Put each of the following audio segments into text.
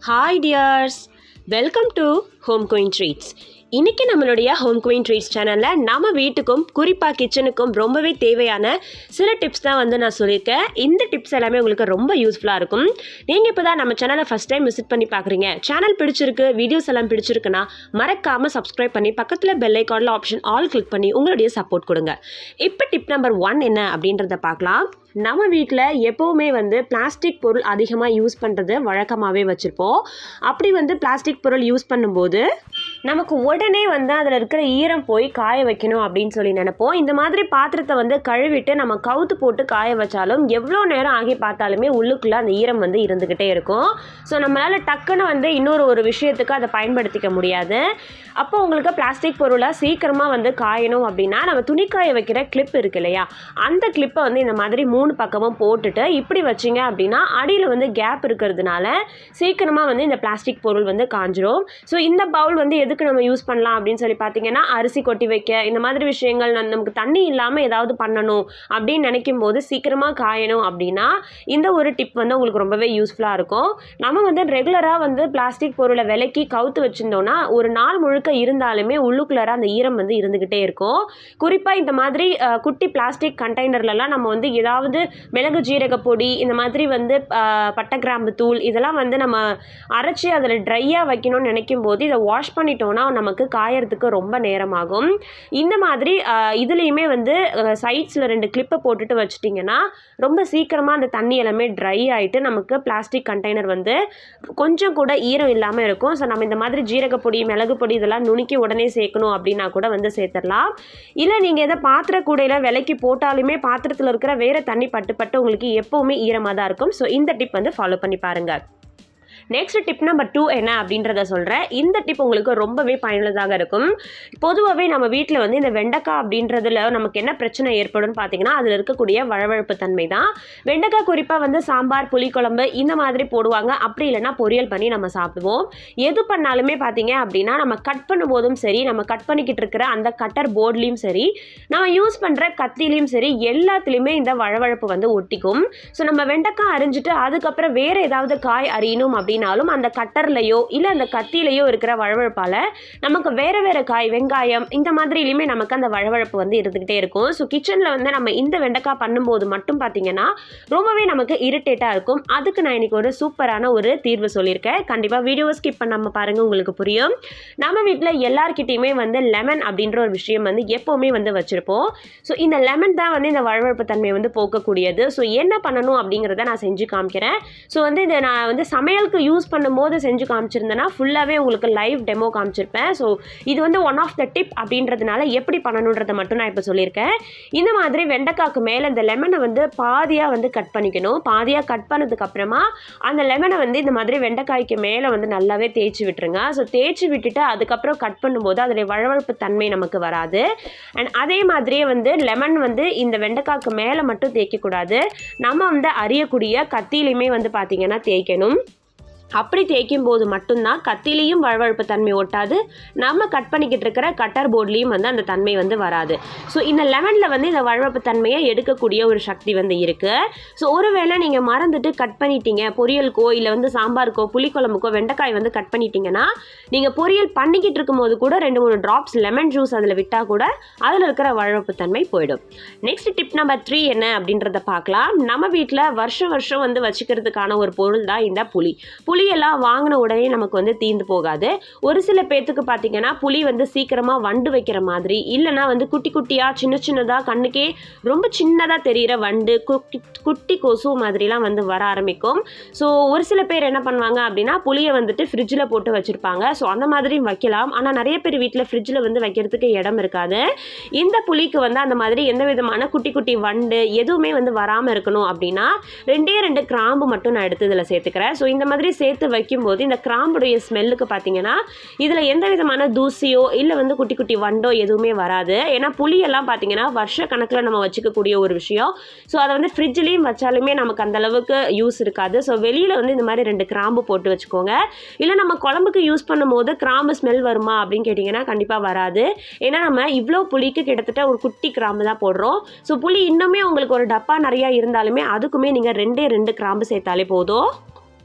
Hi dears, welcome to Home Queen Treats. இன்றைக்கி நம்மளுடைய home queen treats சேனலில் நம்ம வீட்டுக்கும் குறிப்பாக கிச்சனுக்கும் ரொம்பவே தேவையான சில டிப்ஸ் தான் வந்து நான் சொல்லியிருக்கேன். இந்த டிப்ஸ் எல்லாமே உங்களுக்கு ரொம்ப யூஸ்ஃபுல்லாக இருக்கும். நீங்கள் இப்போ தான் நம்ம சேனலை ஃபஸ்ட் டைம் விசிட் பண்ணி பார்க்குறீங்க, சேனல் பிடிச்சிருக்கு, வீடியோஸ் எல்லாம் பிடிச்சிருக்குன்னா மறக்காமல் சப்ஸ்கிரைப் பண்ணி பக்கத்தில் பெல் ஐக்கானில் ஆப்ஷன் ஆல் கிளிக் பண்ணி உங்களுடைய சப்போர்ட் கொடுங்க. இப்போ டிப் நம்பர் 1 என்ன அப்படின்றத பார்க்கலாம். நம்ம வீட்டில் எப்போவுமே வந்து பிளாஸ்டிக் பொருள் அதிகமாக யூஸ் பண்ணுறது வழக்கமாகவே வச்சுருப்போம். அப்படி வந்து பிளாஸ்டிக் பொருள் யூஸ் பண்ணும்போது நமக்கு உடனே வந்து அதில் இருக்கிற ஈரம் போய் காய வைக்கணும் அப்படின்னு சொல்லி நினைப்போம். இந்த மாதிரி பாத்திரத்தை வந்து கழுவிட்டு நம்ம கவுத்து போட்டு காய வச்சாலும் எவ்வளோ நேரம் ஆகி பார்த்தாலுமே உள்ளுக்குள்ளே அந்த ஈரம் வந்து இருந்துக்கிட்டே இருக்கும். ஸோ நம்மளால் டக்குன்னு வந்து இன்னொரு விஷயத்துக்கு அதை பயன்படுத்திக்க முடியாது. அப்போ உங்களுக்கு பிளாஸ்டிக் பொருளை சீக்கிரமாக வந்து காயணும் அப்படின்னா நம்ம துணிக்காய வைக்கிற கிளிப் இருக்கு இல்லையா, அந்த கிளிப்பை வந்து இந்த மாதிரி 3 பக்கமும் போட்டுட்டு இப்படி வச்சிங்க அப்படின்னா அடியில் வந்து கேப் இருக்கிறதுனால சீக்கிரமாக வந்து இந்த பிளாஸ்டிக் பொருள் வந்து காஞ்சிரும். ஸோ இந்த பவுல் வந்து எதுக்கு நம்ம யூஸ் பண்ணலாம் அப்படின்னு சொல்லி பார்த்தீங்கன்னா, அரிசி கொட்டி வைக்க, இந்த மாதிரி விஷயங்கள் நமக்கு தண்ணி இல்லாமல் ஏதாவது பண்ணணும் அப்படின்னு நினைக்கும் போது சீக்கிரமாக காயணும் அப்படின்னா இந்த ஒரு டிப் வந்து உங்களுக்கு ரொம்பவே யூஸ்ஃபுல்லாக இருக்கும். நம்ம வந்து ரெகுலராக வந்து பிளாஸ்டிக் பொருளை விலக்கி கவுத்து வச்சுருந்தோன்னா ஒரு நாள் முழுக்க இருந்தாலுமே உள்ளுக்குள்ளார அந்த ஈரம் வந்து இருந்துக்கிட்டே இருக்கும். குறிப்பாக இந்த மாதிரி குட்டி பிளாஸ்டிக் கண்டெய்னர்லலாம் நம்ம வந்து ஏதாவது மிளகு ஜீரக பொடி, இந்த மாதிரி வந்து பட்டை கிராம்பு தூள் இதெல்லாம் வந்து நம்ம அரைச்சி அதில் ட்ரையாக வைக்கணும்னு நினைக்கும் போது இதை வாஷ் பண்ணிட்டோன்னா நமக்கு காயறதுக்கு ரொம்ப நேரமாகும். இந்த மாதிரி இதுலேயுமே வந்து சைட்ஸில் 2 கிளிப்பை போட்டுட்டு வச்சிட்டிங்கன்னா ரொம்ப சீக்கிரமாக அந்த தண்ணி எல்லாமே ட்ரை ஆகிட்டு நமக்கு பிளாஸ்டிக் கண்டெய்னர் வந்து கொஞ்சம் கூட ஈரம் இல்லாமல் இருக்கும். ஸோ நம்ம இந்த மாதிரி ஜீரக பொடி, மிளகு பொடி இதெல்லாம் நுணுக்கி உடனே சேர்க்கணும் அப்படின்னா கூட வந்து சேர்த்துடலாம். இல்லை நீங்கள் எதை பாத்திர கூடையில் விலைக்கு போட்டாலுமே பாத்திரத்தில் இருக்கிற வேறு தண்ணி பட்டு உங்களுக்கு எப்போவுமே ஈரமாக தான் இருக்கும். ஸோ இந்த டிப் வந்து ஃபாலோ பண்ணி பாருங்கள். நெக்ஸ்ட் டிப் நம்பர் 2 என்ன அப்படின்றத சொல்கிறேன். இந்த டிப் உங்களுக்கு ரொம்பவே பயனுள்ளதாக இருக்கும். பொதுவாகவே நம்ம வீட்டில் வந்து இந்த வெண்டைக்காய் அப்படின்றதுல நமக்கு என்ன பிரச்சனை ஏற்படும்னு பார்த்தீங்கன்னா, அதில் இருக்கக்கூடிய வழவழப்பு தன்மை தான். வெண்டைக்காய் குறிப்பாக வந்து சாம்பார், புளிக்குழம்பு இந்த மாதிரி போடுவாங்க. அப்படி இல்லைன்னா பொரியல் பண்ணி நம்ம சாப்பிடுவோம். எது பண்ணாலுமே பார்த்தீங்க அப்படின்னா நம்ம கட் பண்ணும்போதும் சரி, நம்ம கட் பண்ணிக்கிட்டு இருக்கிற அந்த கட்டர் போர்ட்லேயும் சரி, நம்ம யூஸ் பண்ணுற கத்திலையும் சரி, எல்லாத்துலேயுமே இந்த வழவழப்பு வந்து ஒட்டிக்கும். ஸோ நம்ம வெண்டைக்காய் அரிஞ்சிட்டு அதுக்கப்புறம் வேறு ஏதாவது காய் அறியணும் அப்படின்னாலும் அந்த கட்டர்லையோ இல்லை அந்த கத்திலையோ இருக்கிற வழவழப்பால் நமக்கு வேறு காய், வெங்காயம் இந்த மாதிரிலையுமே நமக்கு அந்த வழவழப்பு வந்து இருந்துகிட்டே இருக்கும். ஸோ கிச்சனில் வந்து நம்ம இந்த வெண்டைக்காய் பண்ணும்போது மட்டும் பார்த்தீங்கன்னா ரொம்பவே நமக்கு இரிட்டேட்டாக இருக்கும். அதுக்கு நான் இன்றைக்கி ஒரு சூப்பரான ஒரு தீர்வு சொல்லியிருக்கேன். கண்டிப்பாக வீடியோவை ஸ்கிப் பண்ணாமல் பாருங்கள், உங்களுக்கு புரியும். நம்ம வீட்டில் எல்லார்கிட்டையுமே வந்து லெமன் அப்படின்ற ஒரு விஷயம் வந்து எப்போவுமே வந்து வச்சுருப்போம். ஸோ இந்த லெமன் தான் வந்து இந்த வழவழப்பு தன்மையை வந்து போக்கக்கூடியது. ஸோ என்ன பண்ணணும் அப்படிங்கிறத நான் செஞ்சு காமிக்கிறேன். ஸோ வந்து இதை நான் வந்து சமையலுக்கு யூஸ் பண்ணும்போது செஞ்சு காமிச்சிருந்தேன்னா ஃபுல்லாகவே உங்களுக்கு லைவ் டெமோ காமிச்சிருப்பேன். ஸோ இது வந்து ஒன் ஆஃப் த டிப் அப்படின்றதுனால எப்படி பண்ணணுன்றதை மட்டும் நான் இப்போ சொல்லியிருக்கேன். இந்த மாதிரி வெண்டைக்காய்க்கு மேலே இந்த லெமனை வந்து பாதியாக வந்து கட் பண்ணிக்கணும். பாதியாக கட் பண்ணதுக்கப்புறமா அந்த லெமனை வந்து இந்த மாதிரி வெண்டைக்காய்க்கு மேலே வந்து நல்லாவே தேய்ச்சி விட்டுருங்க. ஸோ தேய்ச்சி விட்டுட்டு அதுக்கப்புறம் கட் பண்ணும்போது அதில் வழவழப்பு தன்மை நமக்கு வராது. அண்ட் அதே மாதிரியே வந்து லெமன் வந்து இந்த வெண்டைக்காய்க்கு மேலே மட்டும் தேய்க்கக்கூடாது, நம்ம வந்து அறியக்கூடிய கத்தியிலையுமே வந்து பார்த்திங்கன்னா தேய்க்கணும். அப்படி தேய்க்கும் போது மட்டும்தான் கத்திலையும் வழவழப்பு தன்மை ஒட்டாது, நம்ம கட் பண்ணிக்கிட்டு இருக்கிற கட்டர் போர்ட்லேயும் வந்து அந்த தன்மை வந்து வராது. ஸோ இந்த லெமனில் வந்து இந்த வழவழப்பு தன்மையை எடுக்கக்கூடிய ஒரு சக்தி வந்து இருக்குது. ஸோ ஒருவேளை நீங்கள் மறந்துட்டு கட் பண்ணிட்டீங்க, பொரியலுக்கோ இல்லை வந்து சாம்பாருக்கோ புளிக்குழம்புக்கோ வெண்டைக்காய் வந்து கட் பண்ணிட்டீங்கன்னா நீங்கள் பொரியல் பண்ணிக்கிட்டு இருக்கும்போது கூட 2-3 ட்ராப்ஸ் லெமன் ஜூஸ் அதில் விட்டால் கூட அதில் இருக்கிற வழவழப்பு தன்மை போயிடும். நெக்ஸ்ட் டிப் நம்பர் 3 என்ன அப்படின்றத பார்க்கலாம். நம்ம வீட்டில் வருஷம் வந்து வச்சுக்கிறதுக்கான ஒரு பொருள் தான் இந்த புளியெல்லாம் வாங்கின உடனே நமக்கு வந்து தீர்ந்து போகாது. ஒரு சில பேர்த்துக்கு பார்த்தீங்கன்னா புளி வந்து சீக்கிரமாக வண்டு வைக்கிற மாதிரி, இல்லைனா வந்து குட்டி குட்டியாக சின்னதாக கண்ணுக்கே ரொம்ப சின்னதாக தெரிகிற வண்டு, குட்டி கொசு மாதிரிலாம் வந்து வர ஆரம்பிக்கும். ஸோ ஒரு சில பேர் என்ன பண்ணுவாங்க அப்படின்னா புளியை வந்துட்டு ஃப்ரிட்ஜில் போட்டு வச்சுருப்பாங்க. ஸோ அந்த மாதிரியும் வைக்கலாம். ஆனால் நிறைய பேர் வீட்டில் ஃப்ரிட்ஜில் வந்து வைக்கிறதுக்கு இடம் இருக்காது. இந்த புளிக்கு வந்து அந்த மாதிரி எந்த விதமான குட்டி வண்டு எதுவுமே வந்து வராமல் இருக்கணும் அப்படின்னா 2 கிராம்பு மட்டும் நான் எடுத்து இதில் சேர்த்துக்கிறேன். ஸோ இந்த மாதிரி சேர்த்து வைக்கும்போது இந்த கிராம்புடைய ஸ்மெல்லுக்கு பார்த்தீங்கன்னா இதில் எந்த விதமான தூசியோ இல்லை வந்து குட்டி வண்டோ எதுவுமே வராது. ஏன்னா புளியெல்லாம் பார்த்தீங்கன்னா வருஷ கணக்கில் நம்ம வச்சுக்கக்கூடிய ஒரு விஷயம். ஸோ அதை வந்து ஃப்ரிட்ஜ்லேயும் வச்சாலுமே நமக்கு அந்த அளவுக்கு யூஸ் இருக்காது. ஸோ வெளியில் வந்து இந்த மாதிரி 2 கிராம்பு போட்டு வச்சுக்கோங்க. இல்லை நம்ம குழம்புக்கு யூஸ் பண்ணும்போது கிராம்பு ஸ்மெல் வருமா அப்படின்னு கேட்டிங்கன்னா கண்டிப்பாக வராது. ஏன்னா நம்ம இவ்வளோ புளிக்கு கிட்டத்தட்ட ஒரு குட்டி கிராம்பு தான் போடுறோம். ஸோ புளி இன்னுமே உங்களுக்கு ஒரு டப்பா நிறையா இருந்தாலுமே அதுக்குமே நீங்கள் 2 கிராம்பு சேர்த்தாலே போதும்.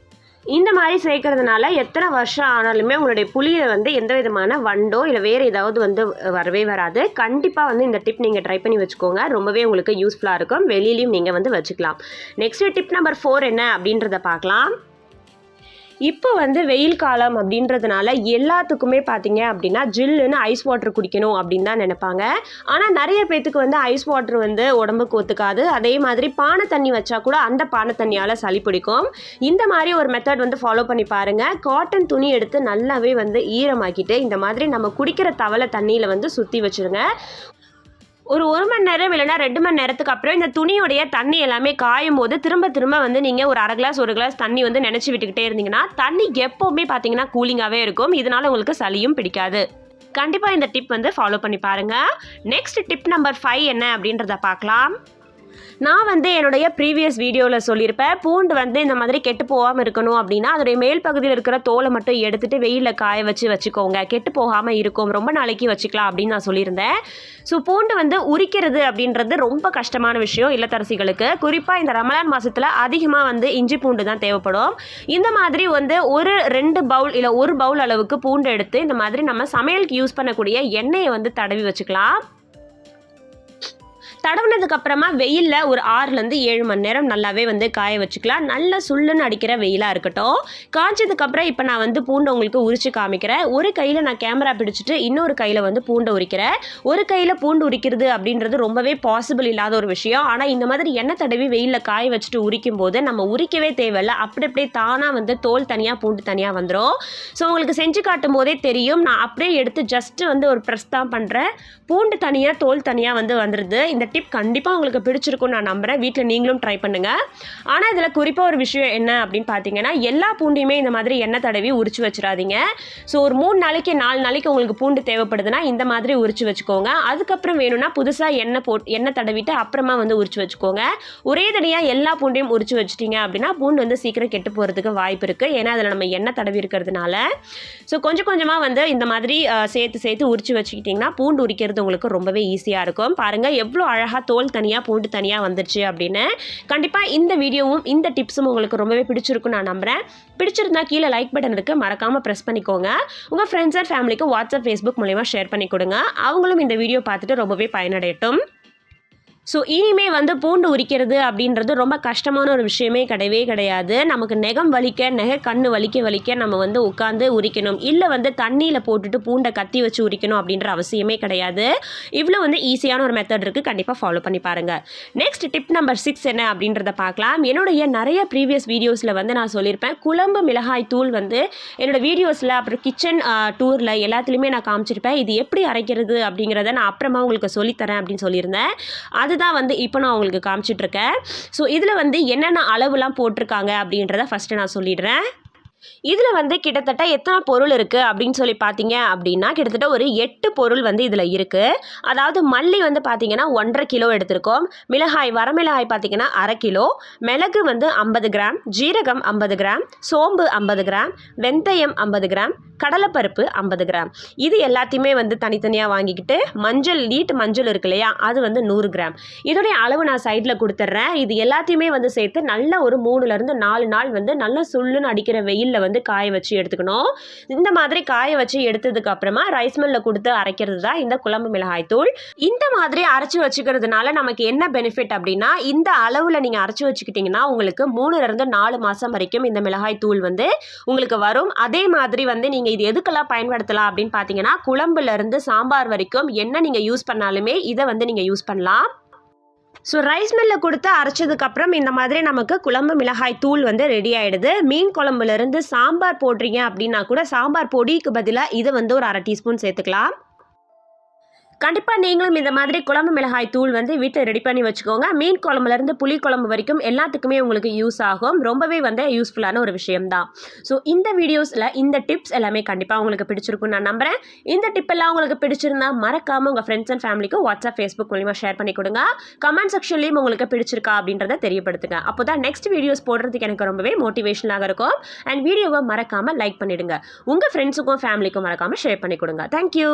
இந்த மாதிரி சேர்க்கறதுனால எத்தனை வருஷம் ஆனாலுமே உங்களுடைய புளியில் வந்து எந்த விதமான வண்டோ இல்லை வேறு ஏதாவது வந்து வரவே வராது. கண்டிப்பாக வந்து இந்த டிப் நீங்கள் ட்ரை பண்ணி வச்சுக்கோங்க. ரொம்பவே உங்களுக்கு யூஸ்ஃபுல்லாக இருக்கும். வெளியிலையும் நீங்கள் வந்து வச்சுக்கலாம். நெக்ஸ்ட் டிப் நம்பர் 4 என்ன அப்படின்றத பார்க்கலாம். இப்போ வந்து வெயில் காலம் அப்படின்றதுனால எல்லாத்துக்குமே பார்த்தீங்க அப்படின்னா ஜில்லுன்னு ஐஸ் வாட்டர் குடிக்கணும் அப்படின்னு தான் நினைப்பாங்க. ஆனால் நிறைய பேத்துக்கு வந்து ஐஸ் வாட்டர் வந்து உடம்புக்கு ஒத்துக்காது. அதே மாதிரி பானை தண்ணி வச்சா கூட அந்த பானை தண்ணியால் சளி பிடிக்கும். இந்த மாதிரி ஒரு மெத்தட் வந்து ஃபாலோ பண்ணி பாருங்கள். காட்டன் துணி எடுத்து நல்லாவே வந்து ஈரமாக்கிட்டு இந்த மாதிரி நம்ம குடிக்கிற தவளை தண்ணியில் வந்து சுற்றி வச்சுருங்க. ஒரு 1 மணி நேரம் இல்லைனா 2 மணி நேரத்துக்கு அப்புறம் இந்த துணியோடைய தண்ணி எல்லாமே காயும் போது திரும்ப வந்து நீங்கள் ஒரு 1/2 கிளாஸ் 1 கிளாஸ் தண்ணி வந்து நினச்சி விட்டுக்கிட்டே இருந்தீங்கன்னா தண்ணி எப்போவுமே பார்த்தீங்கன்னா கூலிங்காகவே இருக்கும். இதனால் உங்களுக்கு சளியும் பிடிக்காது. கண்டிப்பாக இந்த டிப் வந்து ஃபாலோ பண்ணி பாருங்கள். நெக்ஸ்ட் டிப் நம்பர் 5 என்ன அப்படின்றத பார்க்கலாம். நான் வந்து என்னுடைய ப்ரீவியஸ் வீடியோவில் சொல்லியிருப்பேன். பூண்டு வந்து இந்த மாதிரி கெட்டு போகாமல் இருக்கணும் அப்படின்னா அதோடைய மேல் பகுதியில் இருக்கிற தோலை மட்டும் எடுத்துகிட்டு வெயிலில் காய வச்சுக்கோங்க. கெட்டு போகாமல் இருக்கும், ரொம்ப நாளைக்கு வச்சுக்கலாம் அப்படின்னு நான் சொல்லியிருந்தேன். ஸோ பூண்டு வந்து உரிக்கிறது அப்படின்றது ரொம்ப கஷ்டமான விஷயம் இல்லத்தரசிகளுக்கு. குறிப்பாக இந்த ரமலான் மாதத்தில் அதிகமாக வந்து இஞ்சி பூண்டு தான் தேவைப்படும். இந்த மாதிரி வந்து ஒரு 2 பவுல் இல்லை 1 பவுல் அளவுக்கு பூண்டு எடுத்து இந்த மாதிரி நம்ம சமையலுக்கு யூஸ் பண்ணக்கூடிய எண்ணெயை வந்து தடவி வச்சுக்கலாம். தடவுனதுக்கு அப்புறமா வெயிலில் ஒரு 6லேருந்து 7 மணி நேரம் நல்லாவே வந்து காய வச்சுக்கலாம். நல்லா சுள்ளுன்னு அடிக்கிற வெயிலாக இருக்கட்டும். காய்ச்சதுக்கப்புறம் இப்போ நான் வந்து பூண்டை உங்களுக்கு உரித்து காமிக்கிறேன். ஒரு கையில் நான் கேமரா பிடிச்சிட்டு இன்னொரு கையில் வந்து பூண்டை உரிக்கிறேன். ஒரு கையில் பூண்டு உரிக்கிறது அப்படின்றது ரொம்பவே பாசிபிள் இல்லாத ஒரு விஷயம். ஆனால் இந்த மாதிரி எண்ணெய் தடவி வெயிலில் காய வச்சுட்டு உரிக்கும் போது நம்ம உரிக்கவே தேவையில்லை. அப்படியே தானாக வந்து தோல் தனியாக பூண்டு தனியாக வந்துடும். ஸோ உங்களுக்கு செஞ்சு காட்டும் போதே தெரியும். நான் அப்படியே எடுத்து ஜஸ்ட்டு வந்து ஒரு ப்ரெஸ் தான் பண்ணுறேன். பூண்டு தனியாக தோல் தனியாக வந்து வந்துடுது. இந்த டிப் கண்டிப்பாக உங்களுக்கு பிடிச்சிருக்கும்னு நான் நம்புகிறேன். வீட்டில் நீங்களும் ட்ரை பண்ணுங்கள். ஆனால் இதில் குறிப்பாக ஒரு விஷயம் என்ன அப்படின்னு பார்த்தீங்கன்னா எல்லா பூண்டையுமே இந்த மாதிரி எண்ணெய் தடவி உரிச்சு வச்சிடாதீங்க. ஸோ ஒரு 3 நாளைக்கு 4 நாளைக்கு உங்களுக்கு பூண்டு தேவைப்படுதுன்னா இந்த மாதிரி உரிச்சு வச்சுக்கோங்க. அதுக்கப்புறம் வேணும்னா புதுசாக எண்ணெய் தடவிட்டு அப்புறமா வந்து உரிச்சு வச்சுக்கோங்க. ஒரே தனியாக எல்லா பூண்டையும் உரிச்சு வச்சிட்டிங்க அப்படின்னா பூண்டு வந்து சீக்கிரம் கெட்டு போகிறதுக்கு வாய்ப்பு இருக்குது. ஏன்னா அதில் நம்ம எண்ணெய் தடவி இருக்கிறதுனால. ஸோ கொஞ்சமாக வந்து இந்த மாதிரி சேர்த்து உரிச்சு வச்சுக்கிட்டிங்கன்னா பூண்டு உரிக்கிறது உங்களுக்கு ரொம்பவே ஈஸியாக இருக்கும். பாருங்கள் எவ்வளோ அழகாக தோல் தனியாக பூண்டு தனியாக வந்துருச்சு அப்படின்னு. கண்டிப்பாக இந்த வீடியோவும் இந்த டிப்ஸும் உங்களுக்கு ரொம்பவே பிடிச்சிருக்குன்னு நான் நம்புகிறேன். பிடிச்சிருந்தா கீழே லைக் பட்டன் இருக்குது, மறக்காமல் ப்ரெஸ் பண்ணிக்கோங்க. உங்கள் ஃப்ரெண்ட்ஸ் அண்ட் ஃபேமிலிக்கு வாட்ஸ்அப் ஃபேஸ்புக் மூலமா ஷேர் பண்ணி கொடுங்க. அவங்களும் இந்த வீடியோ பார்த்துட்டு ரொம்பவே பயனடையட்டும். ஸோ இனிமே வந்து பூண்டு உரிக்கிறது அப்படின்றது ரொம்ப கஷ்டமான ஒரு விஷயமே கிடையாது. நமக்கு நெகம் வலிக்க கண்ணு வலிக்க நம்ம வந்து உட்காந்து உரிக்கணும், இல்லை வந்து தண்ணியில் போட்டுட்டு பூண்டை கத்தி வச்சு உரிக்கணும் அப்படின்ற அவசியமே கிடையாது. இவ்வளோ வந்து ஈஸியான ஒரு மெத்தட் இருக்குது. கண்டிப்பாக ஃபாலோ பண்ணி பாருங்கள். நெக்ஸ்ட் டிப் நம்பர் 6 என்ன அப்படின்றத பார்க்கலாம். என்னுடைய நிறைய ப்ரீவியஸ் வீடியோஸில் வந்து நான் சொல்லியிருப்பேன். குழம்பு மிளகாய் தூள் வந்து என்னோடய வீடியோஸில் அப்புறம் கிச்சன் டூரில் எல்லாத்துலேயுமே நான் காமிச்சிருப்பேன். இது எப்படி அரைக்கிறது அப்படிங்கிறத நான் அப்புறமா உங்களுக்கு சொல்லித்தரேன் அப்படின்னு சொல்லியிருந்தேன். தான் வந்து இப்போ நான் உங்களுக்கு காமிச்சிட்ருக்கேன். ஸோ இதில் வந்து என்னென்ன அளவுலாம் போட்டிருக்காங்க அப்படின்றத ஃபஸ்ட்டு நான் சொல்லிடுறேன். இதில் வந்து கிட்டத்தட்ட எத்தனை பொருள் இருக்குது அப்படின்னு சொல்லி பார்த்தீங்க அப்படின்னா கிட்டத்தட்ட ஒரு 8 பொருள் வந்து இதில் இருக்குது. அதாவது மல்லி வந்து பார்த்தீங்கன்னா 1.5 கிலோ எடுத்திருக்கோம். வரமிளகாய் பார்த்தீங்கன்னா 1/2 கிலோ, மிளகு வந்து 50 கிராம், ஜீரகம் 50 கிராம், சோம்பு 50 கிராம், வெந்தயம் 50 கிராம், கடலைப்பருப்பு 50 கிராம். இது எல்லாத்தையுமே வந்து தனித்தனியாக வாங்கிக்கிட்டு நீட்டு மஞ்சள் இருக்கு இல்லையா, அது வந்து 100 கிராம். இதோடைய அளவு நான் சைடில் கொடுத்துட்றேன். இது எல்லாத்தையுமே வந்து சேர்த்து நல்ல ஒரு 3லேருந்து 4 நாள் வந்து நல்லா சுள்ளுன்னு அடிக்கிற வெயிலில் வந்து காய வச்சு எடுத்துக்கணும். இந்த மாதிரி காய வச்சு எடுத்ததுக்கு அப்புறமா ரைஸ் மில்லில் கொடுத்து அரைக்கிறது தான் இந்த குழம்பு மிளகாய் தூள். இந்த மாதிரி அரைச்சி வச்சுக்கிறதுனால நமக்கு என்ன பெனிஃபிட் அப்படின்னா, இந்த அளவில் நீங்கள் அரைச்சி வச்சுக்கிட்டிங்கன்னா உங்களுக்கு 3லேருந்து 4 மாதம் வரைக்கும் இந்த மிளகாய் தூள் வந்து உங்களுக்கு வரும். அதே மாதிரி வந்து நீங்கள் இது எதுக்கெல்லாம் பயன்படுத்தலாம் அப்படின்னு பார்த்தீங்கன்னா, குழம்புலேருந்து சாம்பார் வரைக்கும் என்ன நீங்கள் யூஸ் பண்ணாலுமே இதை வந்து நீங்கள் யூஸ் பண்ணலாம். ஸோ ரைஸ் மில்லில் கொடுத்து அரைச்சதுக்கப்புறம் இந்த மாதிரி நமக்கு குழம்பு மிளகாய் தூள் வந்து ரெடி ஆகிடுது. மீன் குழம்புலேருந்து சாம்பார் போடுறீங்க அப்படின்னா கூட சாம்பார் பொடிக்கு பதிலாக இதை வந்து ஒரு 1/2 டீஸ்பூன் சேர்த்துக்கலாம். கண்டிப்பாக நீங்களும் இந்த மாதிரி குழம்பு மிளகாய் தூள் வந்து வீட்டை ரெடி பண்ணி வச்சுக்கோங்க. மீன் குழம்புலேருந்து புளி குழம்பு வரைக்கும் எல்லாத்துக்குமே உங்களுக்கு யூஸ் ஆகும். ரொம்பவே வந்து யூஸ்ஃபுல்லான ஒரு விஷயம்தான். ஸோ இந்த வீடியோஸில் இந்த டிப்ஸ் எல்லாமே கண்டிப்பாக உங்களுக்கு பிடிச்சிருக்குன்னு நான் நம்புகிறேன். இந்த டிப் எல்லாம் உங்களுக்கு பிடிச்சிருந்தா மறக்காமல் உங்கள் ஃப்ரெண்ட்ஸ் அண்ட் ஃபேமிலிக்கு வாட்ஸ்அப் ஃபேஸ்புக் மூலிமா ஷேர் பண்ணி கொடுங்க. கமெண்ட் செக்ஷன்லேயும் உங்களுக்கு பிடிச்சிருக்கா அப்படின்றத தெரியப்படுத்துங்க. அப்போ தான் நெக்ஸ்ட் வீடியோஸ் போடுறதுக்கு எனக்கு ரொம்பவே மோட்டிவேஷனாக இருக்கும். அண்ட் வீடியோவை மறக்காமல் லைக் பண்ணிவிடுங்க. உங்கள் ஃப்ரெண்ட்ஸுக்கும் ஃபேமிலிக்கும் மறக்காமல் ஷேர் பண்ணி கொடுங்க. தேங்க்யூ.